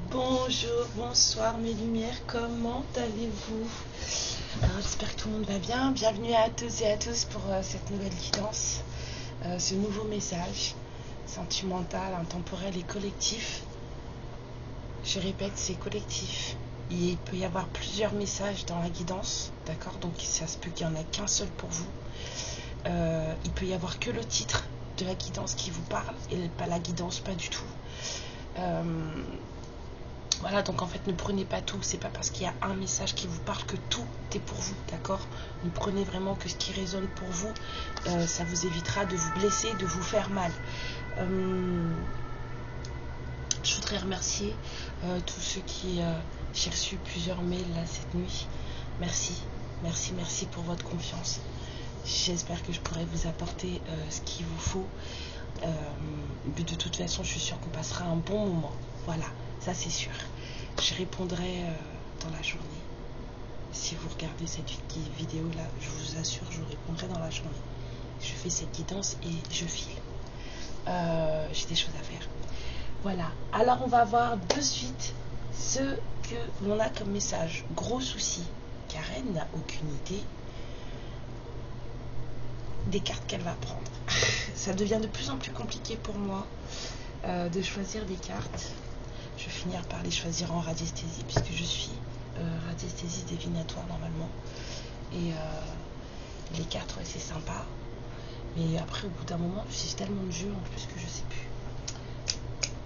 Bonjour, bonsoir mes lumières, comment allez-vous? Alors j'espère que tout le monde va bien. Bienvenue à tous et à tous pour cette nouvelle guidance, ce nouveau message sentimental, intemporel et collectif. Je répète, c'est collectif. Il peut y avoir plusieurs messages dans la guidance, d'accord? Donc ça se peut qu'il n'y en ait qu'un seul pour vous. Il peut y avoir que le titre de la guidance qui vous parle et pas la guidance, pas du tout. Voilà, donc en fait ne prenez pas tout, c'est pas parce qu'il y a un message qui vous parle que tout est pour vous, d'accord? Ne prenez vraiment que ce qui résonne pour vous, ça vous évitera de vous blesser, de vous faire mal. Je voudrais remercier tous ceux qui... j'ai reçu plusieurs mails là cette nuit, merci pour votre confiance. J'espère que je pourrai vous apporter ce qu'il vous faut. De toute façon, je suis sûre qu'on passera un bon moment. Voilà, ça c'est sûr. Je répondrai dans la journée. Si vous regardez cette vidéo là, je vous assure, je vous répondrai dans la journée. Je fais cette guidance et je file. J'ai des choses à faire. Voilà, alors on va voir de suite ce que l'on a comme message. Gros souci, Karen n'a aucune idée des cartes qu'elle va prendre. Ça devient de plus en plus compliqué pour moi de choisir des cartes. Je vais finir par les choisir en radiesthésie puisque je suis radiesthésie divinatoire normalement. Et les cartes, ouais, c'est sympa. Mais après, au bout d'un moment, j'ai tellement de jeux en plus que je sais plus.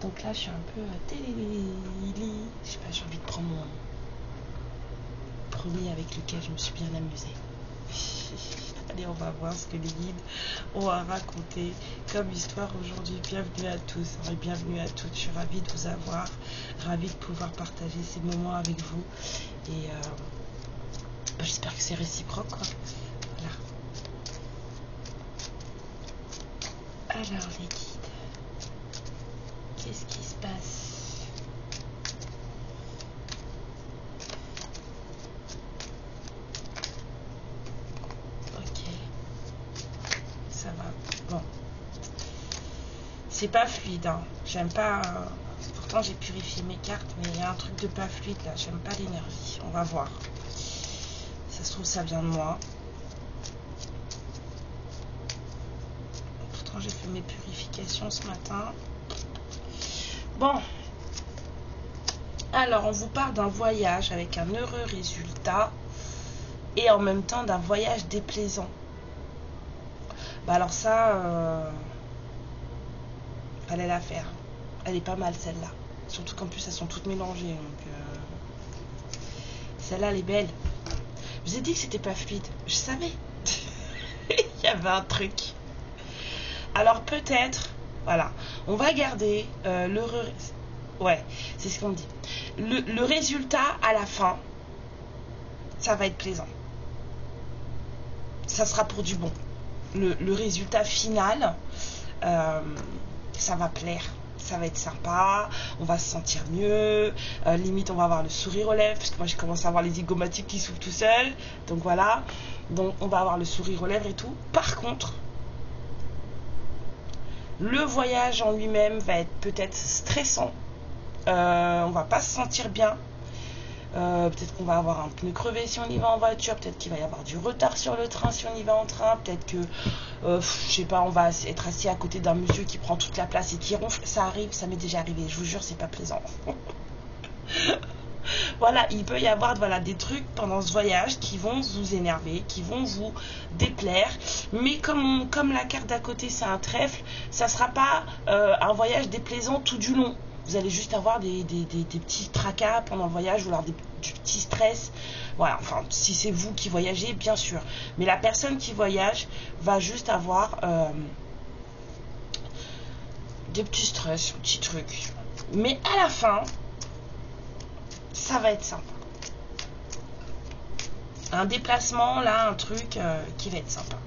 Donc là, je suis un peu je sais pas, j'ai envie de prendre mon premier avec lequel je me suis bien amusée. Allez, on va voir ce que les guides ont à raconter comme histoire aujourd'hui. Bienvenue à tous et bienvenue à toutes. Je suis ravie de vous avoir, ravie de pouvoir partager ces moments avec vous. Et j'espère que c'est réciproque, quoi. Voilà. Alors, les guides, qu'est-ce qui se passe? Bon, c'est pas fluide, hein. J'aime pas. Pourtant, j'ai purifié mes cartes, mais il y a un truc de pas fluide là. J'aime pas l'énergie. On va voir. Ça se trouve, ça vient de moi. Pourtant, j'ai fait mes purifications ce matin. Bon. Alors, on vous parle d'un voyage avec un heureux résultat et en même temps d'un voyage déplaisant. Bah alors ça, fallait la faire. Elle est pas mal celle-là. Surtout qu'en plus elles sont toutes mélangées. Donc celle-là elle est belle. Je vous ai dit que c'était pas fluide. Je savais. Il y avait un truc. Alors peut-être, voilà, on va garder l'heureux. Ouais, c'est ce qu'on me dit. Le résultat à la fin, ça va être plaisant. Ça sera pour du bon. Le résultat final, ça va plaire, ça va être sympa, on va se sentir mieux, limite on va avoir le sourire aux lèvres, parce que moi je commence à avoir les zygomatiques qui s'ouvrent tout seul, donc voilà, donc on va avoir le sourire aux lèvres et tout. Par contre, le voyage en lui-même va être peut-être stressant, on va pas se sentir bien. Peut-être qu'on va avoir un pneu crevé si on y va en voiture, peut-être qu'il va y avoir du retard sur le train si on y va en train, peut-être que je sais pas, on va être assis à côté d'un monsieur qui prend toute la place et qui ronfle. Ça arrive, ça m'est déjà arrivé, je vous jure, c'est pas plaisant. Voilà, il peut y avoir des trucs pendant ce voyage qui vont vous énerver, qui vont vous déplaire, mais comme la carte d'à côté c'est un trèfle, ça sera pas un voyage déplaisant tout du long. Vous allez juste avoir des petits tracas pendant le voyage ou alors du petit stress. Voilà, enfin, si c'est vous qui voyagez, bien sûr. Mais la personne qui voyage va juste avoir des petits stress, des petits trucs. Mais à la fin, ça va être sympa. Un déplacement, là, un truc qui va être sympa.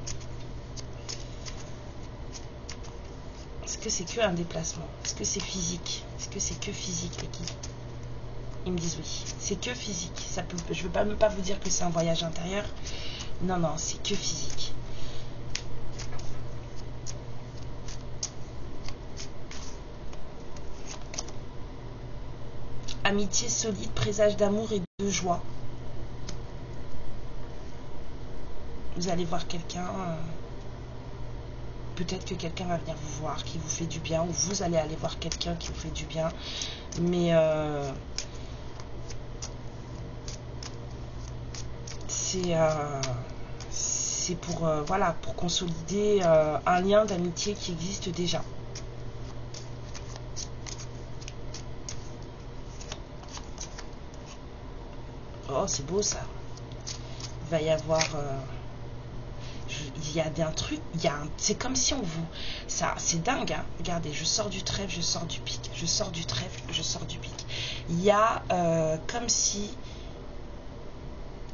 Est-ce que c'est que un déplacement? Est-ce que c'est physique? Est-ce que c'est que physique, les guides? Ils me disent oui, c'est que physique. Ça peut, je ne veux pas même pas vous dire que c'est un voyage intérieur. Non, non, c'est que physique. amitié solide, présage d'amour et de joie. Vous allez voir quelqu'un, peut-être que quelqu'un va venir vous voir, qui vous fait du bien, ou vous allez aller voir quelqu'un qui vous fait du bien, mais c'est pour, voilà, pour consolider un lien d'amitié qui existe déjà. Oh, c'est beau ça. Il va y avoir... il y a un truc, c'est comme si on vous... Ça, c'est dingue, hein. Regardez, je sors du trèfle, je sors du pic. Je sors du trèfle, je sors du pic. Il y a comme si...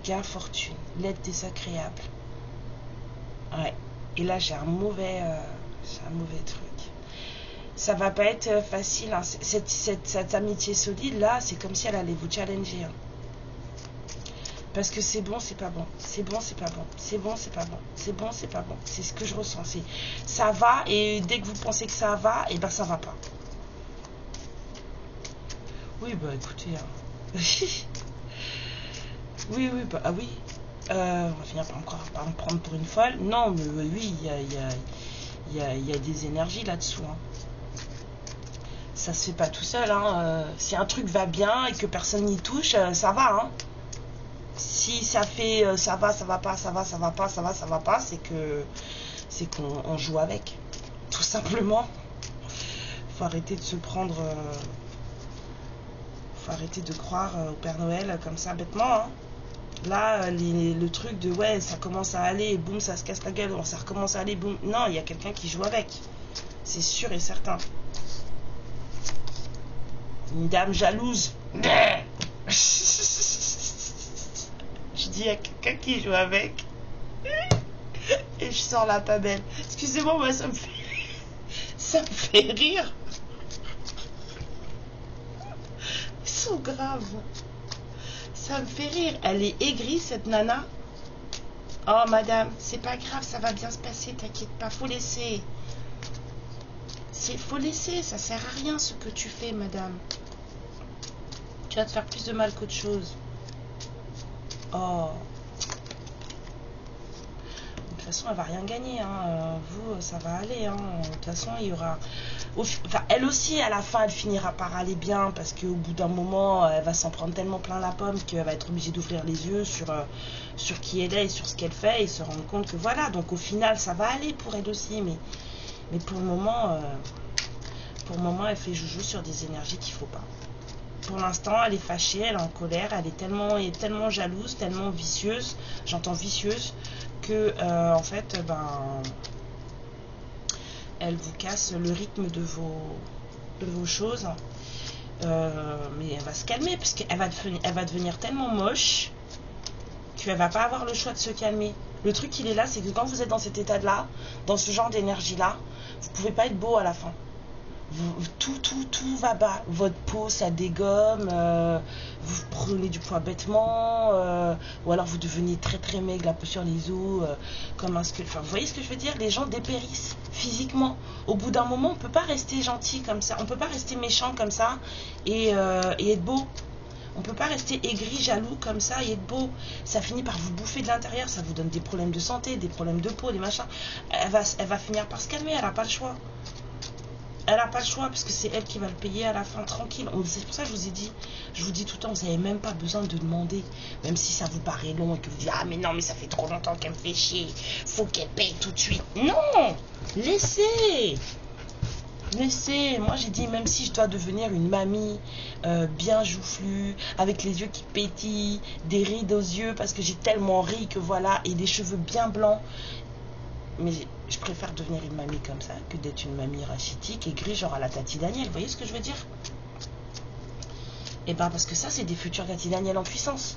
Gain fortune, l'aide désagréable. Ouais. Et là, j'ai un mauvais truc. Ça va pas être facile, hein. Cette amitié solide, là, c'est comme si elle allait vous challenger, hein. Parce que c'est bon, c'est pas bon. C'est bon, c'est pas bon. C'est bon, c'est pas bon. C'est bon, c'est pas bon. C'est ce que je ressens. Ça va, et dès que vous pensez que ça va, et ben ça va pas. Oui, bah écoutez. Hein. oui, bah ah oui. On va finir par me prendre pour une folle. Non, mais oui, il y a des énergies là-dessous. Hein. Ça se fait pas tout seul. Hein. Si un truc va bien et que personne n'y touche, ça va. Hein. Si ça fait ça va pas, c'est qu'on joue avec, tout simplement. Faut arrêter de se prendre, faut arrêter de croire au Père Noël comme ça bêtement, hein. Là, le truc de ouais, ça commence à aller, boum, ça se casse la gueule, ça recommence à aller, boum. Non, il y a quelqu'un qui joue avec, c'est sûr et certain. Une dame jalouse. Je dis à quelqu'un qui joue avec. Et je sors la pas belle. Excusez-moi, moi ça me fait rire. Ils sont graves. Ça me fait rire. Elle est aigrie, cette nana. Oh madame, c'est pas grave, ça va bien se passer, t'inquiète pas, faut laisser. Faut laisser, ça sert à rien ce que tu fais, madame. Tu vas te faire plus de mal qu'autre chose. Oh. De toute façon, elle va rien gagner, hein. Vous, ça va aller, hein. De toute façon, il y aura... Enfin, elle aussi, à la fin, elle finira par aller bien, parce qu'au bout d'un moment, elle va s'en prendre tellement plein la pomme qu'elle va être obligée d'ouvrir les yeux sur qui elle est et sur ce qu'elle fait, et se rendre compte que voilà, donc au final, ça va aller pour elle aussi, mais pour le moment, elle fait joujou sur des énergies qu'il faut pas. Pour l'instant, elle est fâchée, elle est en colère, elle est tellement jalouse, tellement vicieuse, j'entends vicieuse, que en fait, elle vous casse le rythme de vos choses. Mais elle va se calmer, parce qu'elle va devenir tellement moche qu'elle va pas avoir le choix de se calmer. Le truc, il est là, c'est que quand vous êtes dans cet état-là, dans ce genre d'énergie-là, vous pouvez pas être beau à la fin. Tout va bas. Votre peau, ça dégomme, vous prenez du poids bêtement, ou alors vous devenez très très maigre, la peau sur les os, comme un squelette. Enfin, vous voyez ce que je veux dire? Les gens dépérissent physiquement. Au bout d'un moment, on peut pas rester gentil comme ça, on peut pas rester méchant comme ça et être beau. On peut pas rester aigri, jaloux comme ça et être beau. Ça finit par vous bouffer de l'intérieur, ça vous donne des problèmes de santé, des problèmes de peau, des machins. Elle va finir par se calmer, elle n'a pas le choix. Elle n'a pas le choix, parce que c'est elle qui va le payer à la fin, tranquille. C'est pour ça que je vous ai dit, je vous dis tout le temps, vous n'avez même pas besoin de demander. Même si ça vous paraît long et que vous dites, ah mais non, mais ça fait trop longtemps qu'elle me fait chier. Faut qu'elle paye tout de suite. Non, laissez. Moi j'ai dit, même si je dois devenir une mamie bien joufflue, avec les yeux qui pétillent, des rides aux yeux, parce que j'ai tellement ri que voilà, et des cheveux bien blancs. Mais je préfère devenir une mamie comme ça que d'être une mamie rachitique et grise, genre à la Tati Daniel. Vous voyez ce que je veux dire? Et ben parce que ça, c'est des futurs Tati Daniel en puissance.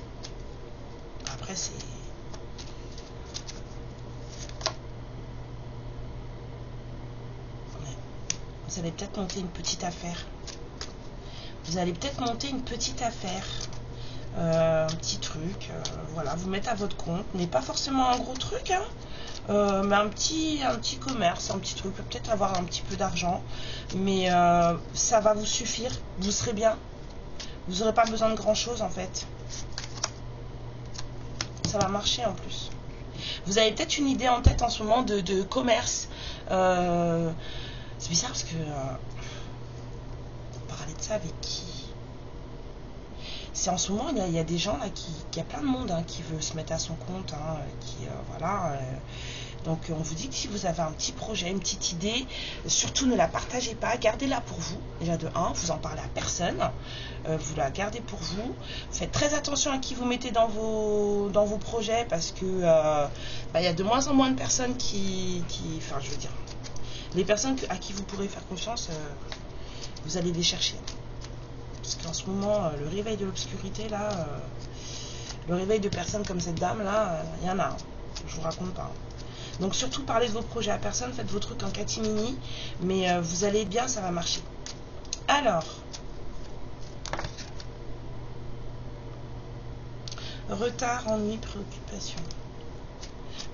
Après, c'est... Ouais. Vous allez peut-être monter une petite affaire. Un petit truc, voilà, vous mettez à votre compte, mais pas forcément un gros truc, hein. Mais un petit commerce, un petit truc, peut-être avoir un petit peu d'argent, mais ça va vous suffire, vous serez bien. Vous n'aurez pas besoin de grand chose en fait. Ça va marcher en plus. Vous avez peut-être une idée en tête en ce moment de commerce. C'est bizarre parce que on parlait de ça avec qui? C'est en ce moment, il y a des gens là il y a plein de monde qui veut se mettre à son compte, voilà. Donc on vous dit que si vous avez un petit projet, une petite idée, surtout ne la partagez pas, gardez-la pour vous. Déjà de 1, vous en parlez à personne, vous la gardez pour vous. Faites très attention à qui vous mettez dans vos projets parce que il y a de moins en moins de personnes enfin je veux dire, les personnes à qui vous pourrez faire confiance, vous allez les chercher. Parce qu'en ce moment, le réveil de l'obscurité là, le réveil de personnes comme cette dame là, il y en a, je vous raconte pas. Donc surtout parlez de vos projets à personne, faites vos trucs en catimini, mais vous allez être bien, ça va marcher. Alors, retard, ennui, préoccupation.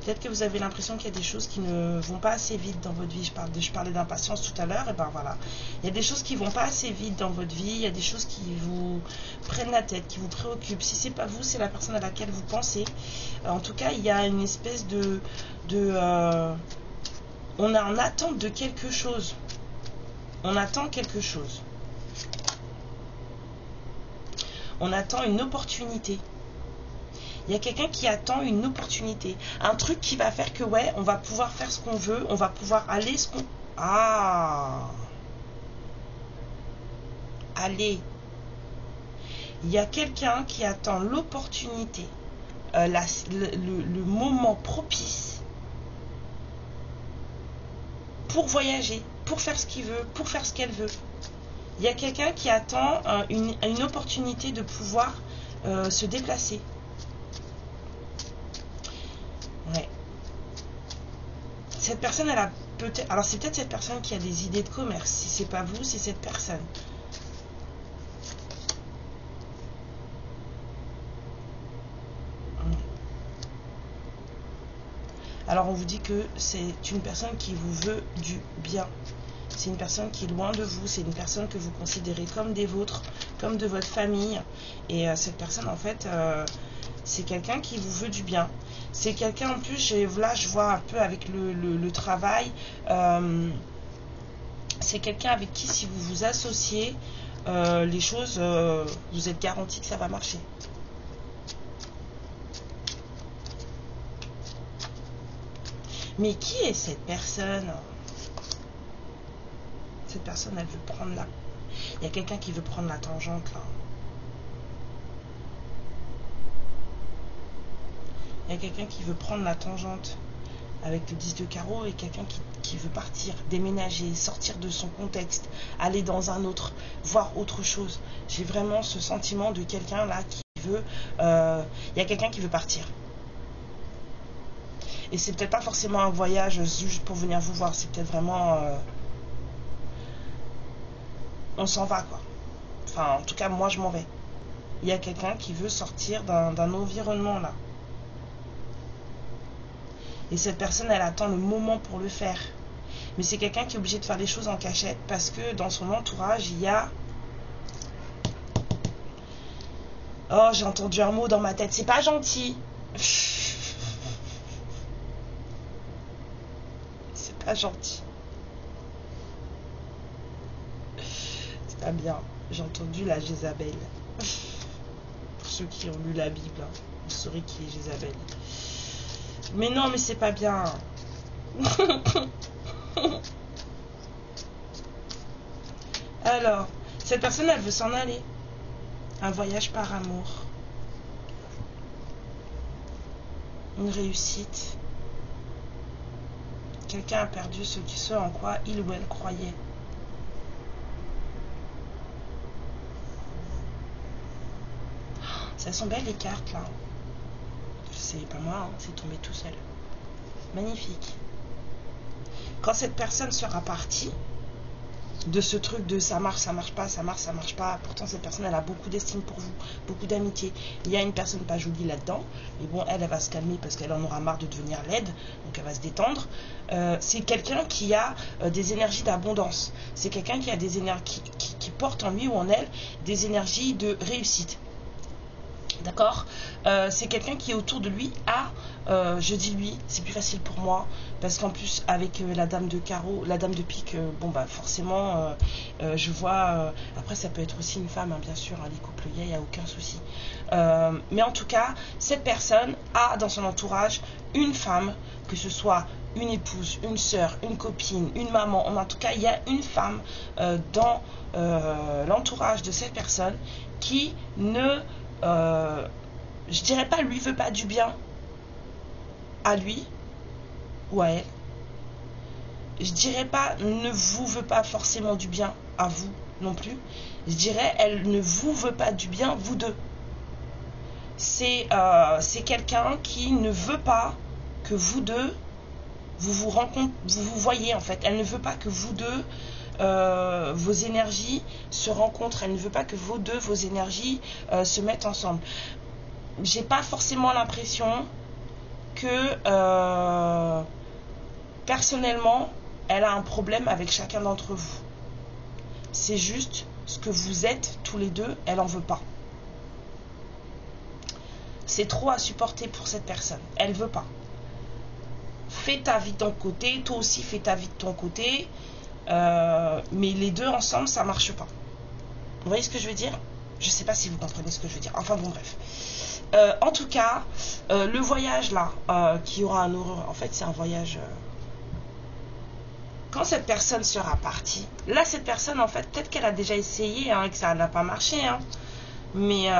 Peut-être que vous avez l'impression qu'il y a des choses qui ne vont pas assez vite dans votre vie. Je parlais d'impatience tout à l'heure, et ben voilà. Il y a des choses qui ne vont pas assez vite dans votre vie, il y a des choses qui vous prennent la tête, qui vous préoccupent. Si c'est pas vous, c'est la personne à laquelle vous pensez. En tout cas, il y a une espèce on est en attente de quelque chose. On attend quelque chose. On attend une opportunité. Il y a quelqu'un qui attend une opportunité. Un truc qui va faire que, ouais, on va pouvoir faire ce qu'on veut. On va pouvoir aller ce qu'on... Ah! Allez. Il y a quelqu'un qui attend l'opportunité, le moment propice pour voyager, pour faire ce qu'il veut, pour faire ce qu'elle veut. Il y a quelqu'un qui attend une opportunité de pouvoir se déplacer. Ouais. Cette personne, elle a peut-être... Alors, c'est peut-être cette personne qui a des idées de commerce. Si c'est pas vous, c'est cette personne. Alors, on vous dit que c'est une personne qui vous veut du bien. C'est une personne qui est loin de vous. C'est une personne que vous considérez comme des vôtres, comme de votre famille. Et cette personne, en fait... c'est quelqu'un qui vous veut du bien. C'est quelqu'un, en plus, là je vois un peu avec le travail, c'est quelqu'un avec qui, si vous vous associez, les choses, vous êtes garanti que ça va marcher. Mais qui est cette personne? Cette personne, elle veut prendre la... Il y a quelqu'un qui veut prendre la tangente, là. Il y a quelqu'un qui veut prendre la tangente avec le 10 de carreau et quelqu'un qui veut partir, déménager, sortir de son contexte, aller dans un autre, voir autre chose. J'ai vraiment ce sentiment de quelqu'un là qui veut... il y a quelqu'un qui veut partir. Et c'est peut-être pas forcément un voyage juste pour venir vous voir, c'est peut-être vraiment... on s'en va quoi. Enfin, en tout cas, moi je m'en vais. Il y a quelqu'un qui veut sortir d'un environnement là. Et cette personne, elle attend le moment pour le faire. Mais c'est quelqu'un qui est obligé de faire les choses en cachette parce que dans son entourage, il y a... Oh, j'ai entendu un mot dans ma tête. C'est pas gentil. C'est pas gentil. C'est pas bien. J'ai entendu la Jézabel. Pour ceux qui ont lu la Bible, vous saurez qui est Jézabel. Mais non, mais c'est pas bien. Alors, cette personne, elle veut s'en aller. Un voyage par amour. Une réussite. Quelqu'un a perdu ce en quoi il ou elle croyait. Ça sont belles les cartes là. C'est pas moi, hein, c'est tombé tout seul. Magnifique. Quand cette personne sera partie de ce truc de ça marche pas, ça marche pas, pourtant cette personne elle a beaucoup d'estime pour vous, beaucoup d'amitié. Il y a une personne pas jolie là-dedans, mais bon, elle va se calmer parce qu'elle en aura marre de devenir laide, donc elle va se détendre. C'est quelqu'un qui a des énergies d'abondance. C'est quelqu'un qui a des énergies qui porte en lui ou en elle des énergies de réussite. D'accord, c'est quelqu'un qui est autour de lui. Je dis lui, c'est plus facile pour moi parce qu'en plus avec la dame de carreau, la dame de pique, bon bah forcément je vois, après ça peut être aussi une femme, hein, bien sûr, hein, les couples il n'y a aucun souci, mais en tout cas cette personne a dans son entourage une femme, que ce soit une épouse, une sœur, une copine, une maman, en tout cas il y a une femme dans l'entourage de cette personne qui ne je dirais pas lui veut pas du bien à lui ou à elle. Je dirais pas ne vous veut pas forcément du bien à vous non plus. Je dirais elle ne vous veut pas du bien vous deux. C'est quelqu'un qui ne veut pas que vous deux vous vous rencontrez, vous vous voyez en fait. Elle ne veut pas que vous deux vos énergies se rencontrent. Elle ne veut pas que vos énergies se mettent ensemble. J'ai pas forcément l'impression que personnellement elle a un problème avec chacun d'entre vous. C'est juste ce que vous êtes tous les deux, elle en veut pas. C'est trop à supporter pour cette personne, elle veut pas. Fais ta vie de ton côté, toi aussi fais ta vie de ton côté, mais les deux ensemble ça marche pas. Vous voyez ce que je veux dire? Je sais pas si vous comprenez ce que je veux dire. Enfin bon bref. En tout cas, le voyage là, qui aura un horreur, en fait c'est un voyage... quand cette personne sera partie, là cette personne en fait, peut-être qu'elle a déjà essayé hein, et que ça n'a pas marché, hein, mais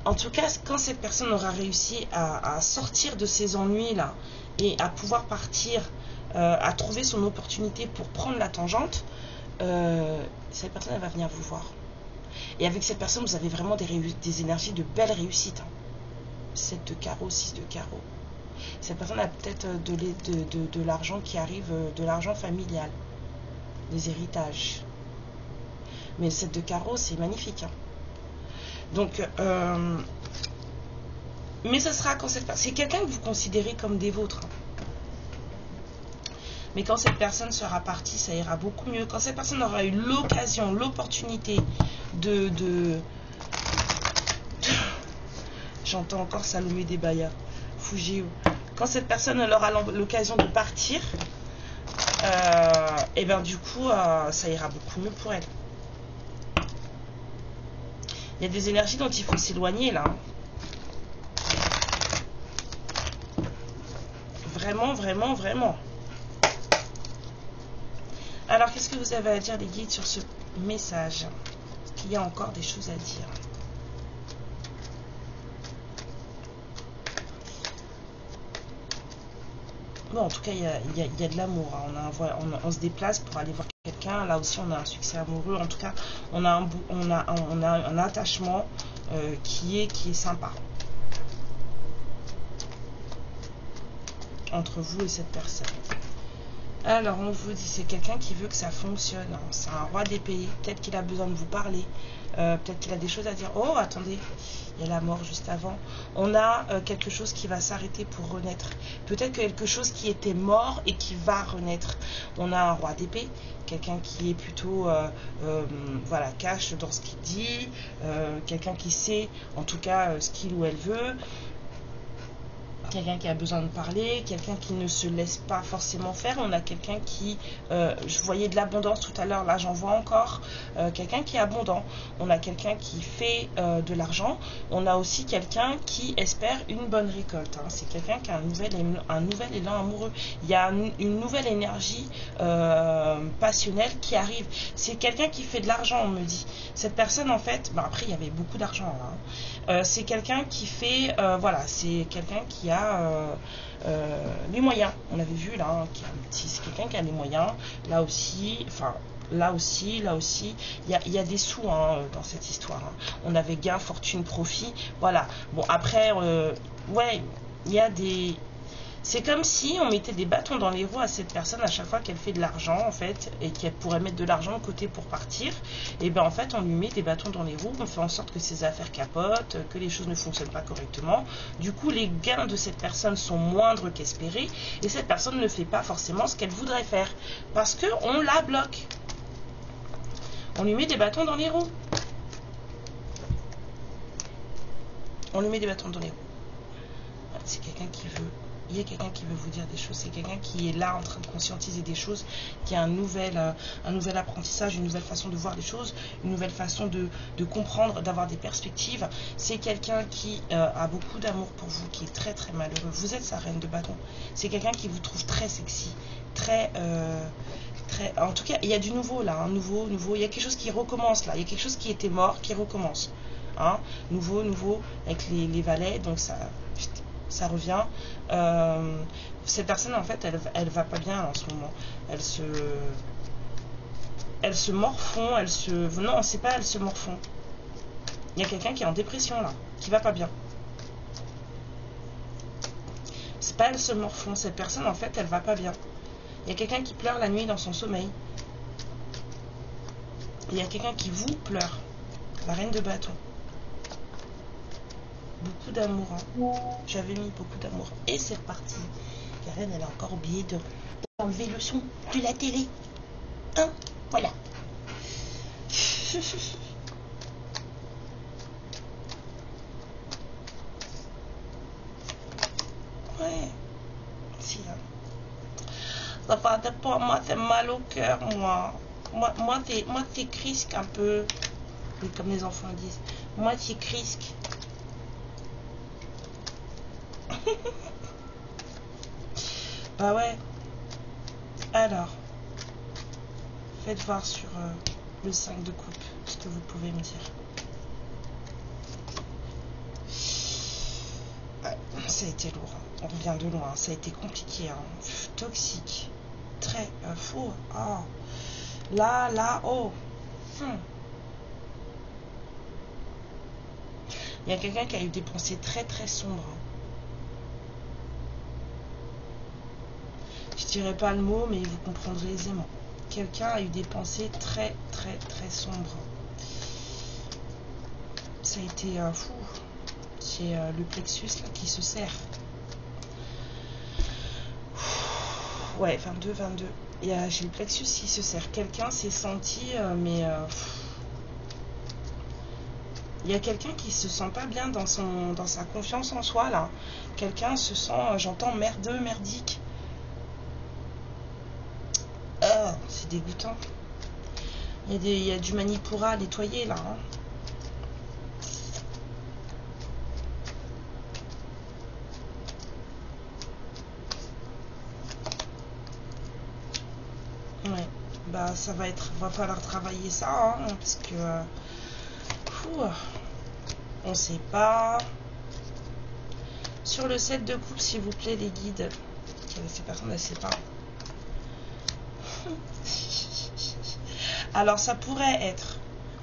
en tout cas quand cette personne aura réussi à sortir de ses ennuis là et à pouvoir partir, à trouver son opportunité pour prendre la tangente, cette personne elle va venir vous voir. Et avec cette personne, vous avez vraiment des énergies de belles réussites. 7 de carreau, 6 de carreau. Cette personne a peut-être de l'argent qui arrive, de l'argent familial, des héritages. Mais 7 de carreau, c'est magnifique. Hein. Donc, mais ce sera quand cette personne... C'est quelqu'un que vous considérez comme des vôtres. Hein. Mais quand cette personne sera partie, ça ira beaucoup mieux. Quand cette personne aura eu l'occasion, l'opportunité de... J'entends encore Salomé Debaya, Fujio. Quand cette personne aura l'occasion de partir, et bien du coup, ça ira beaucoup mieux pour elle. Il y a des énergies dont il faut s'éloigner là. Vraiment, vraiment, vraiment. Alors, qu'est-ce que vous avez à dire, les guides, sur ce message? Est-ce qu'il y a encore des choses à dire? Bon, en tout cas, il y a de l'amour. Hein. On se déplace pour aller voir quelqu'un. Là aussi, on a un succès amoureux. En tout cas, on a un attachement qui est sympa. Entre vous et cette personne. Alors, on vous dit, c'est quelqu'un qui veut que ça fonctionne. C'est un roi d'épée. Peut-être qu'il a besoin de vous parler. Peut-être qu'il a des choses à dire. Oh, attendez, il y a la mort juste avant. On a quelque chose qui va s'arrêter pour renaître. Peut-être quelque chose qui était mort et qui va renaître. On a un roi d'épée. Quelqu'un qui est plutôt, voilà, cash dans ce qu'il dit. Quelqu'un qui sait, en tout cas, ce qu'il ou elle veut. Quelqu'un qui a besoin de parler, quelqu'un qui ne se laisse pas forcément faire. On a quelqu'un qui, je voyais de l'abondance tout à l'heure, là j'en vois encore, quelqu'un qui est abondant. On a quelqu'un qui fait de l'argent. On a aussi quelqu'un qui espère une bonne récolte. Hein. C'est quelqu'un qui a un nouvel élan amoureux. Il y a une nouvelle énergie passionnelle qui arrive. C'est quelqu'un qui fait de l'argent, on me dit. Cette personne en fait, ben après il y avait beaucoup d'argent là. Hein. C'est quelqu'un qui fait, voilà, c'est quelqu'un qui a les moyens, on avait vu là, hein, c'est quelqu'un qui a les moyens, là aussi, enfin là aussi, il y a des sous hein, dans cette histoire, hein. On avait gain, fortune, profit, voilà, bon après, ouais, il y a des... C'est comme si on mettait des bâtons dans les roues à cette personne à chaque fois qu'elle fait de l'argent en fait et qu'elle pourrait mettre de l'argent de côté pour partir. Et bien en fait on lui met des bâtons dans les roues, on fait en sorte que ses affaires capotent, que les choses ne fonctionnent pas correctement. Du coup les gains de cette personne sont moindres qu'espérés et cette personne ne fait pas forcément ce qu'elle voudrait faire parce qu'on la bloque. On lui met des bâtons dans les roues. On lui met des bâtons dans les roues. C'est quelqu'un qui veut... Il y a quelqu'un qui veut vous dire des choses. C'est quelqu'un qui est là en train de conscientiser des choses, qui a un nouvel apprentissage, une nouvelle façon de voir les choses, une nouvelle façon de comprendre, d'avoir des perspectives. C'est quelqu'un qui a beaucoup d'amour pour vous, qui est très très malheureux. Vous êtes sa reine de bâton. C'est quelqu'un qui vous trouve très sexy, très... En tout cas, il y a du nouveau là, hein, nouveau. Il y a quelque chose qui recommence là. Il y a quelque chose qui était mort, qui recommence. Hein, nouveau, avec les valets, donc ça revient. Cette personne, en fait, elle va pas bien en ce moment. Elle se morfond, non, c'est pas elle se morfond. Il y a quelqu'un qui est en dépression là, qui va pas bien. C'est pas elle se morfond, cette personne, en fait, elle va pas bien. Il y a quelqu'un qui pleure la nuit dans son sommeil. Il y a quelqu'un qui vous pleure. La reine de bâton. Beaucoup d'amour. Hein. J'avais mis beaucoup d'amour. Et c'est reparti. Karen, elle a encore oublié d'enlever le son de la télé. Hein? Voilà. Ouais. Si, hein. Ça va pas, moi, c'est mal au cœur, moi. Moi c'est crisque un peu. Comme les enfants disent. Moi, c'est crisque. Bah ouais. Alors, faites voir sur le 5 de coupe ce que vous pouvez me dire. Ouais, ça a été lourd. On revient de loin. Ça a été compliqué. Hein. Toxique. Très faux. Oh. Là, oh. Il y a quelqu'un qui a eu des pensées très très sombres. Je dirais pas le mot, mais vous comprendrez aisément. Quelqu'un a eu des pensées très très très sombres. Ça a été fou. C'est le plexus là qui se serre. Ouais, 22. J'ai le plexus qui se serre. Quelqu'un s'est senti, il y a quelqu'un qui se sent pas bien dans sa confiance en soi là. Quelqu'un se sent, j'entends merdeux, merdique. C'est dégoûtant. Il y a du manipura à nettoyer là. Hein. Ouais, bah ça va falloir travailler ça, hein, parce que on sait pas. Sur le 7 de coupe, s'il vous plaît, les guides. Ces personnes, elles ne savent pas. Alors ça pourrait être,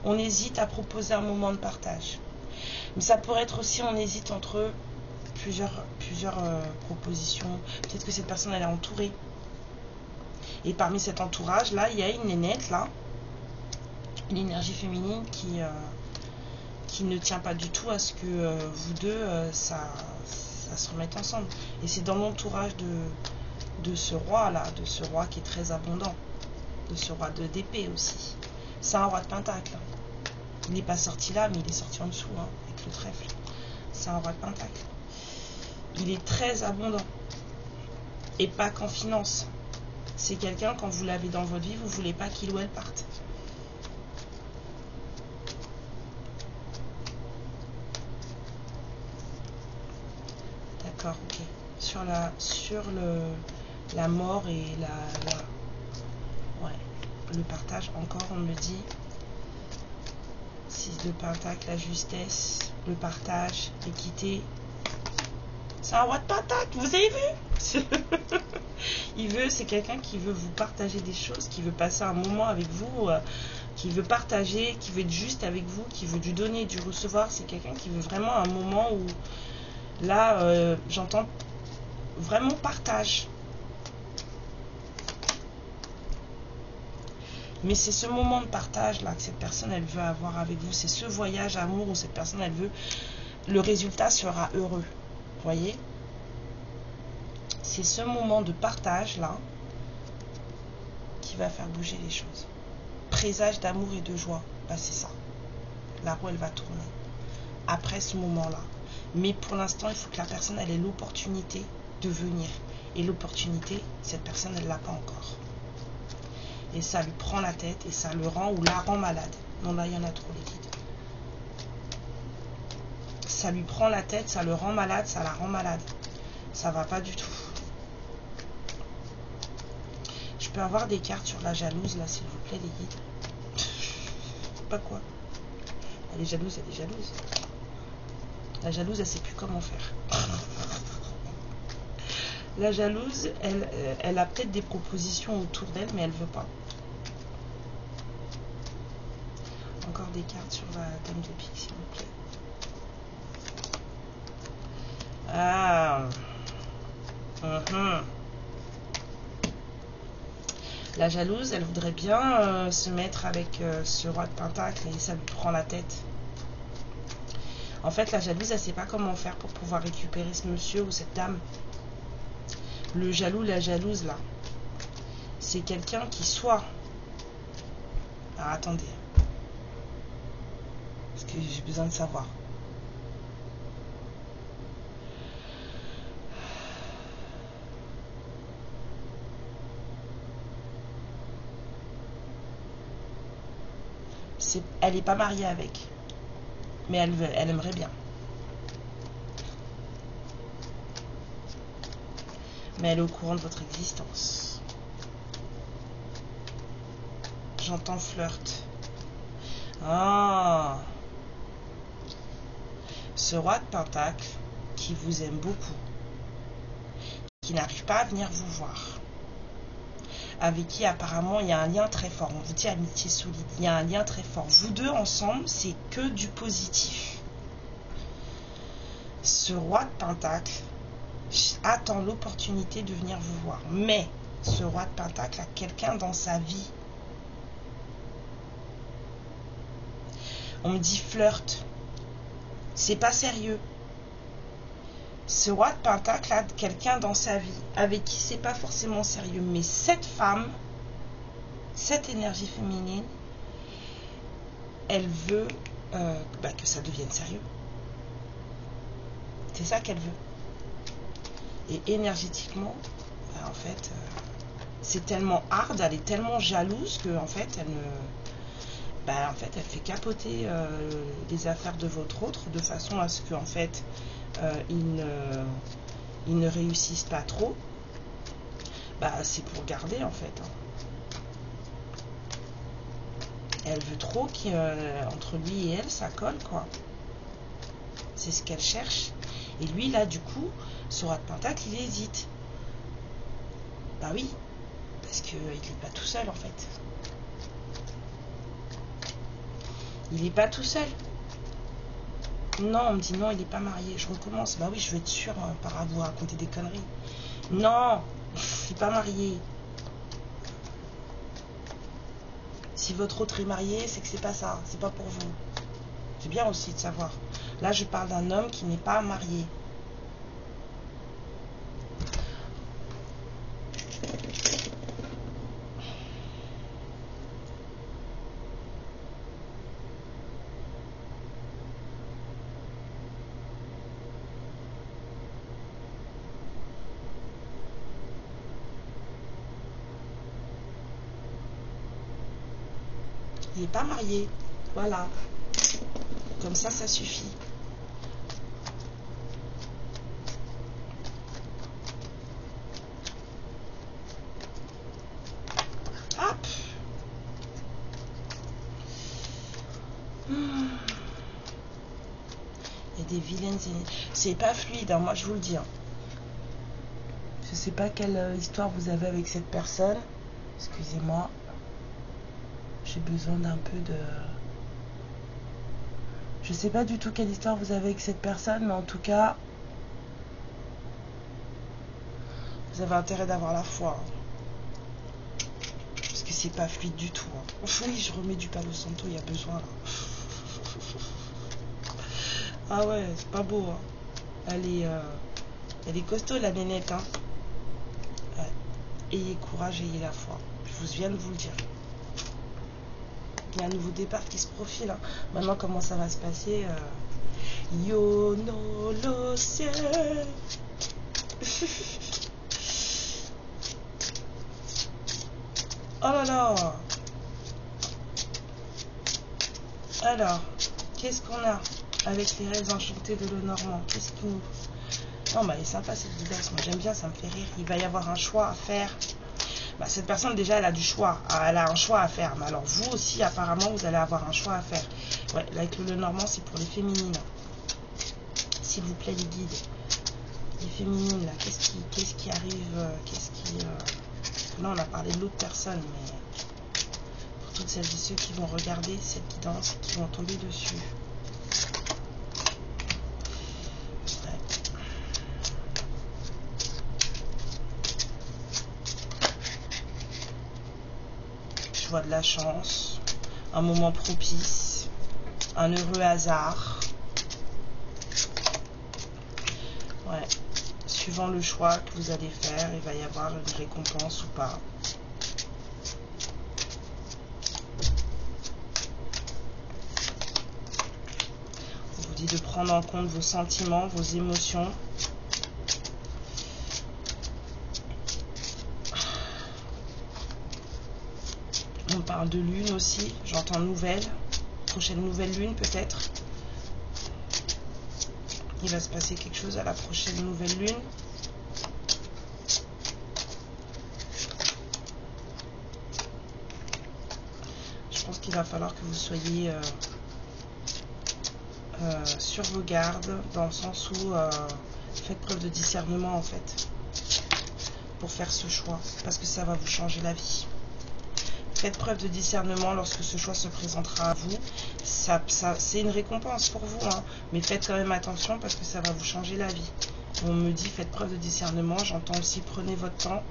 on hésite à proposer un moment de partage. Mais ça pourrait être aussi, on hésite entre plusieurs propositions. Peut-être que cette personne, elle est entourée. Et parmi cet entourage, là, il y a une nénette, là, l'énergie féminine qui ne tient pas du tout à ce que vous deux, ça se remette ensemble. Et c'est dans l'entourage de ce roi-là, de ce roi qui est très abondant, de ce roi d'épée aussi. C'est un roi de pentacle. Il n'est pas sorti là, mais il est sorti en dessous, hein, avec le trèfle. C'est un roi de pentacle. Il est très abondant. Et pas qu'en finance. C'est quelqu'un, quand vous l'avez dans votre vie, vous ne voulez pas qu'il ou elle parte. D'accord, ok. Sur la mort et ouais, le partage, encore, on me dit. 6 de pentacle, la justesse, le partage, l'équité. C'est un roi de pentacle, vous avez vu? C'est quelqu'un qui veut vous partager des choses, qui veut passer un moment avec vous, qui veut partager, qui veut être juste avec vous, qui veut du donner, du recevoir. C'est quelqu'un qui veut vraiment un moment où, là, j'entends vraiment partage. Mais c'est ce moment de partage là que cette personne elle veut avoir avec vous. C'est ce voyage amour où cette personne elle veut. Le résultat sera heureux. Vous voyez? C'est ce moment de partage là qui va faire bouger les choses. présage d'amour et de joie. Bah, c'est ça. La roue, elle va tourner. Après ce moment-là. Mais pour l'instant, il faut que la personne elle ait l'opportunité de venir. Et l'opportunité, cette personne, elle ne l'a pas encore. Et ça lui prend la tête et ça le rend ou la rend malade. Non, là, il y en a trop, les guides. Ça lui prend la tête, ça le rend malade, ça la rend malade. Ça va pas du tout. Je peux avoir des cartes sur la jalouse, là, s'il vous plaît, les guides. Je sais pas quoi. Elle est jalouse, elle est jalouse. La jalouse, elle sait plus comment faire. La jalouse, elle a peut-être des propositions autour d'elle, mais elle veut pas. Encore des cartes sur la dame de pique, s'il vous plaît. Ah. La jalouse, elle voudrait bien se mettre avec ce roi de pentacle et ça lui prend la tête. En fait, la jalouse, elle ne sait pas comment faire pour pouvoir récupérer ce monsieur ou cette dame. Le jaloux, la jalouse, là, c'est quelqu'un qui soit... Alors, attendez. Parce que j'ai besoin de savoir. Elle n'est pas mariée avec. Mais elle aimerait bien. Mais elle est au courant de votre existence. J'entends flirt. Ah. Ce roi de pentacle qui vous aime beaucoup, qui n'arrive pas à venir vous voir, avec qui apparemment il y a un lien très fort. On vous dit amitié solide, il y a un lien très fort. Vous deux ensemble, c'est que du positif. Ce roi de pentacle attend l'opportunité de venir vous voir. Mais ce roi de pentacle a quelqu'un dans sa vie. On me dit flirt. C'est pas sérieux. Ce roi de pentacle a quelqu'un dans sa vie avec qui c'est pas forcément sérieux. Mais cette femme, cette énergie féminine, elle veut que ça devienne sérieux. C'est ça qu'elle veut. Et énergétiquement, en fait, c'est tellement hard, elle est tellement jalouse que en fait, elle fait capoter les affaires de votre autre de façon à ce que en fait, ils ne réussissent pas trop. C'est pour garder en fait. Elle veut trop qu'entre lui et elle, ça colle quoi. C'est ce qu'elle cherche. Et lui, là, du coup, ce roi de pentacle, il hésite. Bah oui, parce qu'il n'est pas tout seul, en fait. Il n'est pas tout seul. Non, on me dit non, il n'est pas marié. Je recommence. Bah oui, je veux être sûre par à vous raconter des conneries. Non, il n'est pas marié. Si votre autre est marié, c'est que c'est pas ça. C'est pas pour vous. C'est bien aussi de savoir. Là, je parle d'un homme qui n'est pas marié. Il n'est pas marié. Voilà. Comme ça suffit. Hop. Il y a des vilaines... C'est pas fluide, hein, moi je vous le dis. Hein. Je sais pas quelle histoire vous avez avec cette personne. Excusez-moi. J'ai besoin d'un peu de... Je sais pas du tout quelle histoire vous avez avec cette personne, mais en tout cas, vous avez intérêt d'avoir la foi. Hein. Parce que c'est pas fluide du tout. Hein. Oui, je remets du Palo Santo, il y a besoin là. Ah ouais, c'est pas beau. Hein. Elle est costaud la nénette. Hein. Ouais. Ayez courage, ayez la foi. Je viens de vous le dire. Il y a un nouveau départ qui se profile. Hein. Maintenant, comment ça va se passer Yo no lo sé. Oh là là. Alors, qu'est-ce qu'on a avec les rêves enchantés de Lenormand? Qu'est-ce qui nous... Non, bah, elle est sympa cette vidéo. Moi, j'aime bien, ça me fait rire. Il va y avoir un choix à faire. Bah, cette personne, déjà, elle a du choix. Elle a un choix à faire. Mais alors, vous aussi, apparemment, vous allez avoir un choix à faire. Ouais, là, avec le Lenormand, c'est pour les féminines. S'il vous plaît, les guides. Les féminines, là, qu'est-ce qui arrive Là, on a parlé de l'autre personne, mais pour toutes celles et ceux qui vont regarder cette guidance, qui vont tomber dessus. Ouais. Je vois de la chance, un moment propice, un heureux hasard. Ouais. Suivant le choix que vous allez faire, il va y avoir une récompense ou pas. On vous dit de prendre en compte vos sentiments, vos émotions. On parle de lune aussi, j'entends nouvelle, prochaine nouvelle lune peut-être. Il va se passer quelque chose à la prochaine nouvelle lune. Je pense qu'il va falloir que vous soyez sur vos gardes, dans le sens où faites preuve de discernement en fait, pour faire ce choix, parce que ça va vous changer la vie. Faites preuve de discernement lorsque ce choix se présentera à vous. C'est une récompense pour vous, hein, mais faites quand même attention parce que ça va vous changer la vie. On me dit faites preuve de discernement, j'entends aussi prenez votre temps.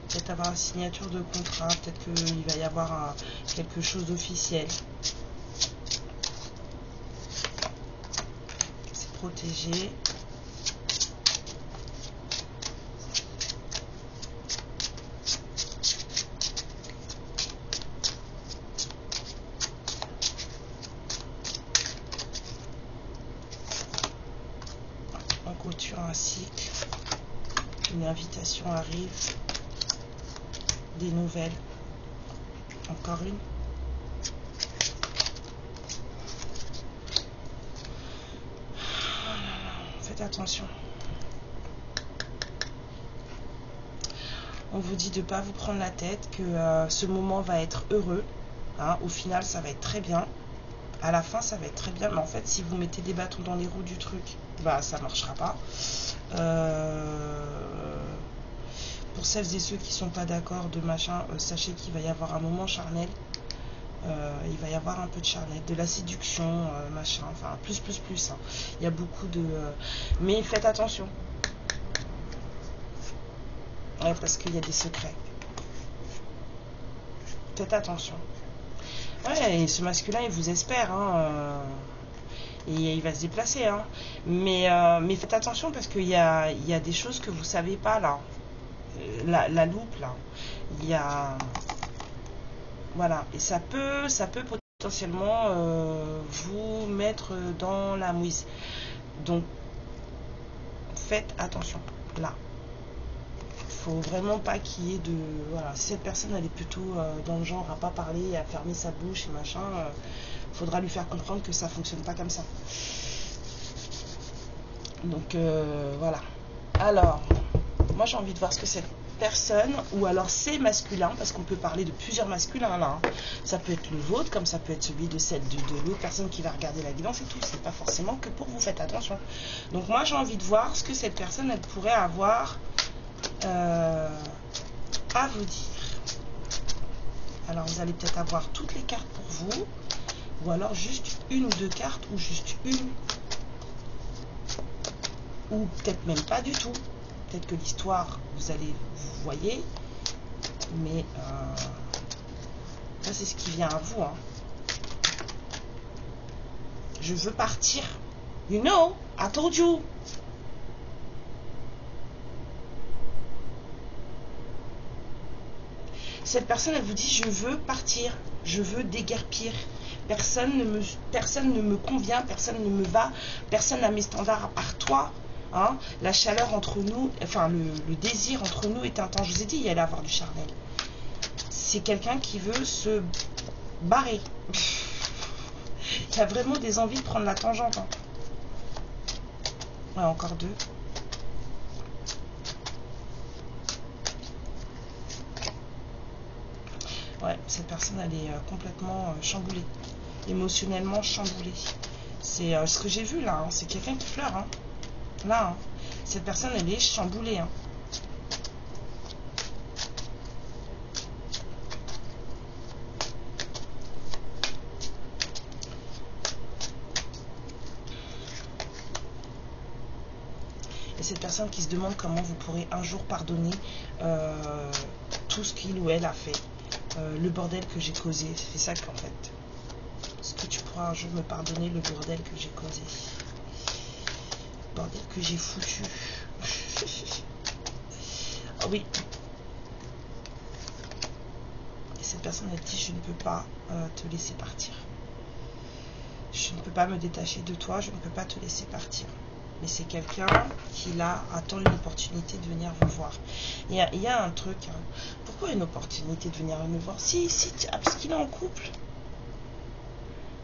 Peut-être avoir une signature de contrat, peut-être qu'il va y avoir quelque chose d'officiel. C'est protégé. Un cycle, une invitation arrive, des nouvelles, encore une. Faites attention. On vous dit de ne pas vous prendre la tête, que ce moment va être heureux, hein, au final ça va être très bien. À la fin, ça va être très bien, mais en fait, si vous mettez des bâtons dans les roues du truc, bah, ça marchera pas. Pour celles et ceux qui sont pas d'accord de machin, sachez qu'il va y avoir un moment charnel. Il va y avoir un peu de charnel, de la séduction, machin, enfin, plus. Hein. Il y a beaucoup de... mais faites attention. Ouais, parce qu'il y a des secrets. Faites attention. Ouais, et ce masculin, il vous espère, hein, et il va se déplacer, hein. Mais faites attention parce qu'il y a des choses que vous savez pas, là. La loupe, là. Il y a... Voilà, et ça peut potentiellement vous mettre dans la mouise. Donc, faites attention, là. Faut vraiment pas qu'il y ait de... Voilà, si cette personne elle est plutôt dans le genre à pas parler, à fermer sa bouche et machin, faudra lui faire comprendre que ça fonctionne pas comme ça. Donc voilà. Alors, moi j'ai envie de voir ce que cette personne, ou alors c'est masculin, parce qu'on peut parler de plusieurs masculins là. Hein. Ça peut être le vôtre, comme ça peut être celui de celle de l'autre personne qui va regarder la guidance et tout. C'est pas forcément que pour vous, faites attention. Donc moi j'ai envie de voir ce que cette personne elle pourrait avoir à vous dire. Alors vous allez peut-être avoir toutes les cartes pour vous, ou alors juste une ou deux cartes, ou juste une, ou peut-être même pas du tout. Peut-être que l'histoire vous voyez, mais ça c'est ce qui vient à vous, hein. Je veux partir, you know, I told you. cette personne, elle vous dit, je veux partir, je veux déguerpir. Personne ne me convient, personne ne me va, personne n'a mes standards à part toi. Hein. La chaleur entre nous, enfin le désir entre nous est intense. Je vous ai dit, il y allait avoir du charnel. C'est quelqu'un qui veut se barrer. Il y a vraiment des envies de prendre la tangente. Hein. Ouais, encore deux. Ouais, cette personne, elle est complètement chamboulée. Émotionnellement chamboulée. C'est ce que j'ai vu là. Hein. C'est quelqu'un qui pleure. Hein. Là, hein. Cette personne, elle est chamboulée. Hein. Et cette personne qui se demande comment vous pourrez un jour pardonner tout ce qu'il ou elle a fait. Le bordel que j'ai causé. C'est ça qu'en fait. Est-ce que tu pourras un jour me pardonner le bordel que j'ai causé? Bordel que j'ai foutu. Ah oui. Et cette personne, elle dit, je ne peux pas te laisser partir. Je ne peux pas me détacher de toi, je ne peux pas te laisser partir. Mais c'est quelqu'un qui là attend une opportunité de venir vous voir. Il y a un truc. Hein. Pourquoi une opportunité de venir me voir? Parce qu'il est en couple.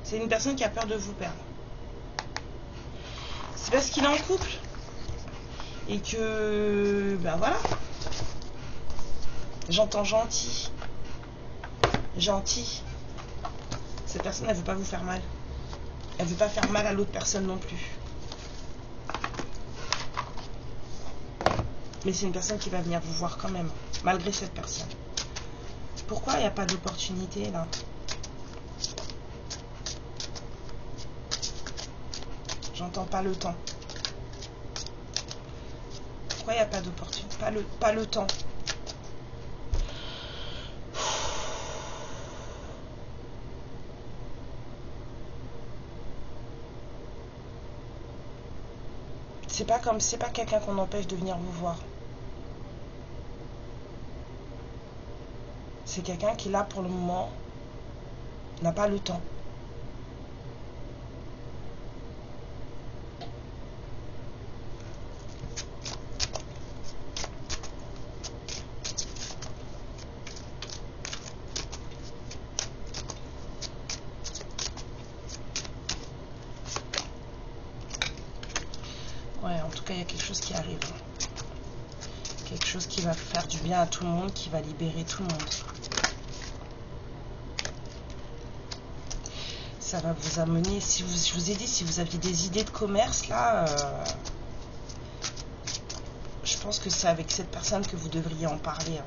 C'est une personne qui a peur de vous perdre. C'est parce qu'il est en couple. Et que, ben voilà. J'entends gentil. Gentil. Cette personne, elle ne veut pas vous faire mal. Elle ne veut pas faire mal à l'autre personne non plus. Mais c'est une personne qui va venir vous voir quand même, malgré cette personne. Pourquoi il n'y a pas d'opportunité là? J'entends pas le temps. Pourquoi il n'y a pas d'opportunité? Pas le temps. C'est pas quelqu'un qu'on empêche de venir vous voir. C'est quelqu'un qui là pour le moment n'a pas le temps. Ouais, en tout cas, il y a quelque chose qui arrive. Quelque chose qui va faire du bien à tout le monde, qui va libérer tout le monde. Ça va vous amener, je vous ai dit, si vous aviez des idées de commerce, là, je pense que c'est avec cette personne que vous devriez en parler. Hein.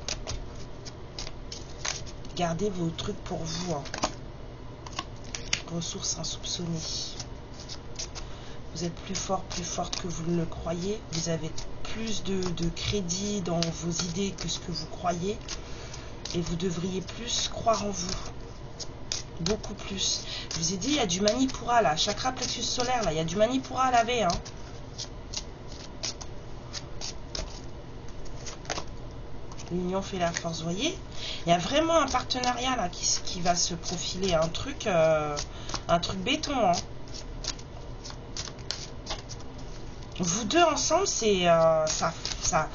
Gardez vos trucs pour vous. Hein. Ressources insoupçonnées. Vous êtes plus fort, plus forte que vous ne le croyez. Vous avez plus de crédit dans vos idées que ce que vous croyez. Et vous devriez plus croire en vous. Beaucoup plus. Je vous ai dit, il y a du Manipura là. Chakra plexus solaire là. Il y a du Manipura à laver. Hein. L'union fait la force, vous voyez. Il y a vraiment un partenariat là qui va se profiler. Un truc béton. Hein. Vous deux ensemble, c'est ça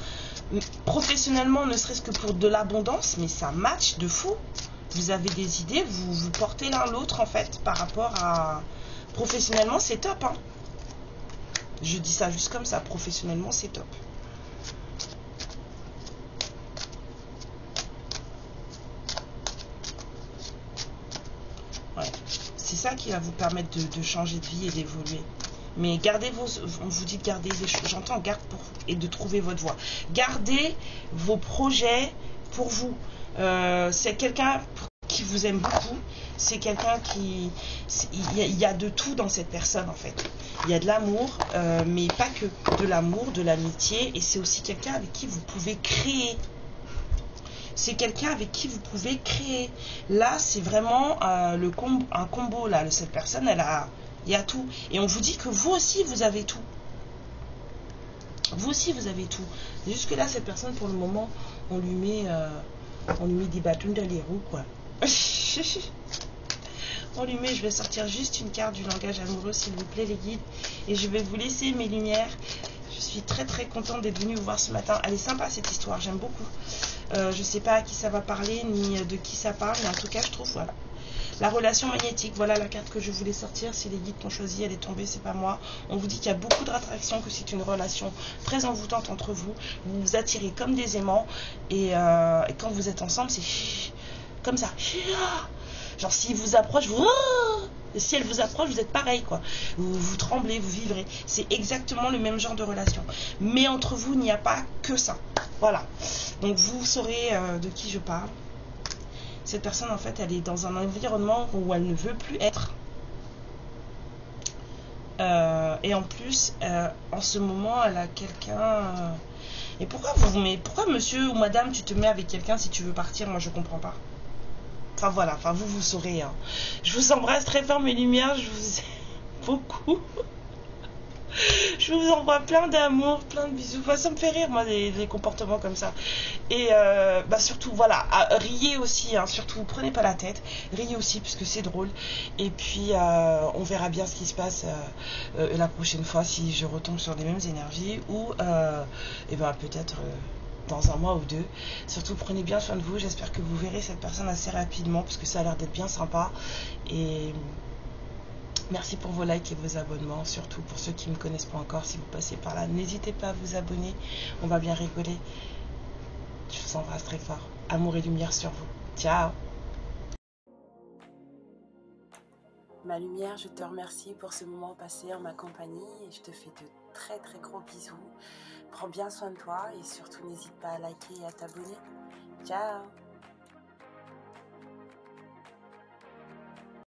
professionnellement, ne serait-ce que pour de l'abondance, mais ça match de fou. Vous avez des idées, vous portez l'un l'autre en fait par rapport à... Professionnellement, c'est top. Hein. Je dis ça juste comme ça, professionnellement, c'est top. Ouais. C'est ça qui va vous permettre de changer de vie et d'évoluer. Mais gardez on vous dit de garder les choses, j'entends garde pour et de trouver votre voie. Gardez vos projets pour vous. C'est quelqu'un qui vous aime beaucoup. C'est quelqu'un qui... Il y a de tout dans cette personne en fait. Il y a de l'amour, mais pas que de l'amour, de l'amitié. Et c'est aussi quelqu'un avec qui vous pouvez créer. C'est quelqu'un avec qui vous pouvez créer. Là, c'est vraiment un combo là. Cette personne, il y a tout. Et on vous dit que vous aussi, vous avez tout. Vous aussi, vous avez tout. Jusque là, cette personne, pour le moment, on lui met On lui met des bâtons dans les roues, quoi. On lui met, je vais sortir juste une carte du langage amoureux, s'il vous plaît, les guides. Et je vais vous laisser mes lumières. Je suis très très contente d'être venue vous voir ce matin. Elle est sympa cette histoire, j'aime beaucoup. Je sais pas à qui ça va parler, ni de qui ça parle, mais en tout cas, je trouve, voilà. La relation magnétique, voilà la carte que je voulais sortir. Si les guides t'ont choisi, elle est tombée, c'est pas moi. On vous dit qu'il y a beaucoup de attraction, que c'est une relation très envoûtante entre vous. Vous vous attirez comme des aimants. Et quand vous êtes ensemble, c'est comme ça. Genre s'il vous approche, vous... Et si elle vous approche, vous êtes pareil, quoi. Vous tremblez, vous vivrez. C'est exactement le même genre de relation. Mais entre vous, il n'y a pas que ça. Voilà. Donc vous saurez de qui je parle. Cette personne, en fait, elle est dans un environnement où elle ne veut plus être. Et en plus, en ce moment, elle a quelqu'un... Et pourquoi pourquoi monsieur ou madame, tu te mets avec quelqu'un si tu veux partir? Moi, je comprends pas. Enfin, voilà. Enfin, vous saurez. Hein. Je vous embrasse très fort, mes lumières. Je vous aime beaucoup. Je vous envoie plein d'amour, plein de bisous. Enfin, ça me fait rire, moi, les comportements comme ça. Et surtout, voilà, riez aussi, hein, surtout, prenez pas la tête. Riez aussi, puisque c'est drôle. Et puis, on verra bien ce qui se passe la prochaine fois, si je retombe sur les mêmes énergies. Ou, et ben, peut-être... dans un mois ou deux. Surtout, prenez bien soin de vous. J'espère que vous verrez cette personne assez rapidement, parce que ça a l'air d'être bien sympa. Et... merci pour vos likes et vos abonnements, surtout pour ceux qui ne me connaissent pas encore. Si vous passez par là, n'hésitez pas à vous abonner, on va bien rigoler. Je vous embrasse très fort. Amour et lumière sur vous. Ciao. Ma lumière, je te remercie pour ce moment passé en ma compagnie et je te fais de très très gros bisous. Prends bien soin de toi et surtout n'hésite pas à liker et à t'abonner. Ciao.